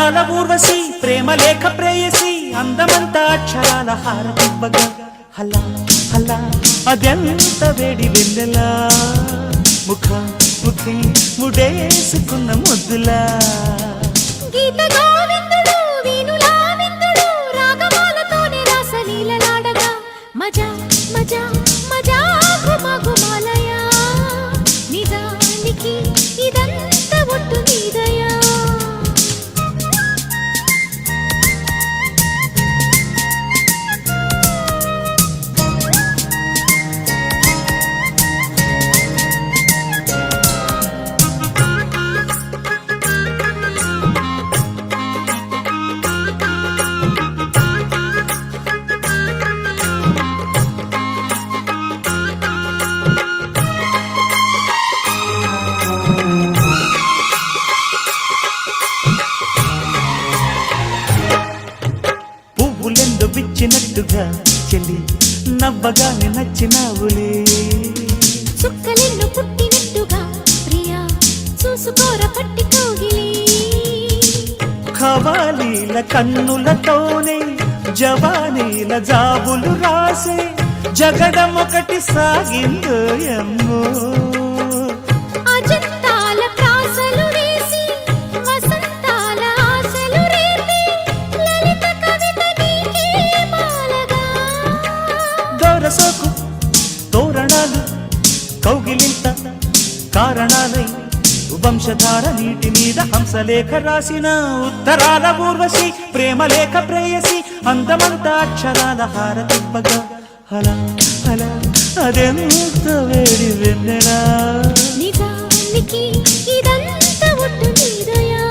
ఉత్తరాల ఊర్వశి ప్రేమ లేఖ ప్రేయసి అందమంతా అక్షరాల హారతివ్వగా హల్లా హల్లా అదెంత వేడి వెన్నెలా ముఖ ముఖి ముడేసుకున్న ముద్దులా గీత గోవిందుడు వీణులా విందుడు రాగమాలతోనే రాసలీలలాడగా మజా మజా మజా గుమా గుమాలయా నిజానికి ఇదంత ఒట్టు నీదయా పువ్వులెందు విచ్చినట్టుగా చెల్లి నవ్వగానే నచ్చినావులే చుక్కలెన్ను పుట్టినట్టుగా ప్రియా చూసుకోర పట్టి కోగిలి ఖవాలీల కన్నులతోనే జవానీల జాబులు రాసే జగడమొకటి సాగిందో ఎమ్మో అజంతాల ప్రాసలు వేసి వసంతాల ఆశలు రేపి లలిత కవిత నీకే మాలగా దొరసోకు తోరణాలు కౌగిలింత కారణాలై వంశధార నీటి మీద హంసలేఖ రాసిన ఉత్తరాల ఊర్వశి ప్రేమ లేఖ ప్రేయసి అందమంతా అక్షరాల హారతివ్వగా హలా హలా అదెంత వేడి వెన్నెలా నిజానికి ఇదంత ఒట్టు నీదయా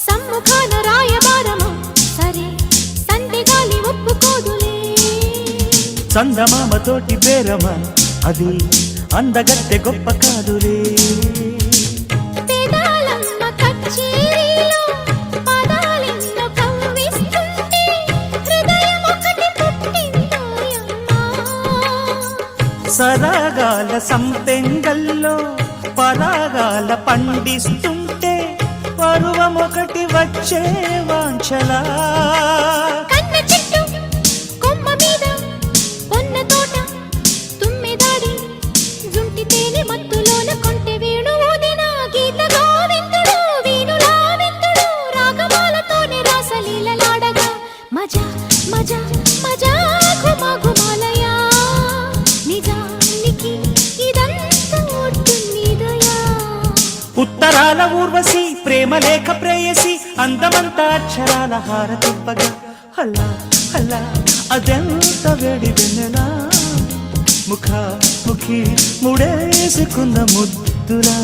సమ్ముఖాన రాయబారమా సరే సందెగాలి ఒప్పుకోదులే చందమామతోటి బేరమా అది అందగత్తె గొప్ప కాదులే పేదాలమ్మ కచ్చేరీలో పదాలెన్నో కవ్విస్తుంటే హృదయం ఒకటి పుట్టిందోయమ్మా సరాగాల సంపెంగల్లో పరాగాల పండిస్తుంటే పరువమొకటి వచ్చే వాంఛలా కన్న చెట్టు కొమ్మ మీద పొన్న తోట తుమ్మెదాడి జుంటి తేనె మత్తులోన కొంటె వేణు ఊదిన గీత గోవిందుడు వీణులా విందుడు రాగమాలతోనే రాసలీలలాడగా మజా మజా మజా గుమా గుమాలయా నిజానికి ఇదంత ఒట్టు నీదయా ఉత్తరాల ఊర్వశి ప్రేమ లేఖ ప్రేయసి అందమంతా అక్షరాల హారతివ్వగా హల్లా హల్లా అదెంత వేడి వెన్నెలా ముఖ ముఖి ముడేసుకున్న ముద్దులా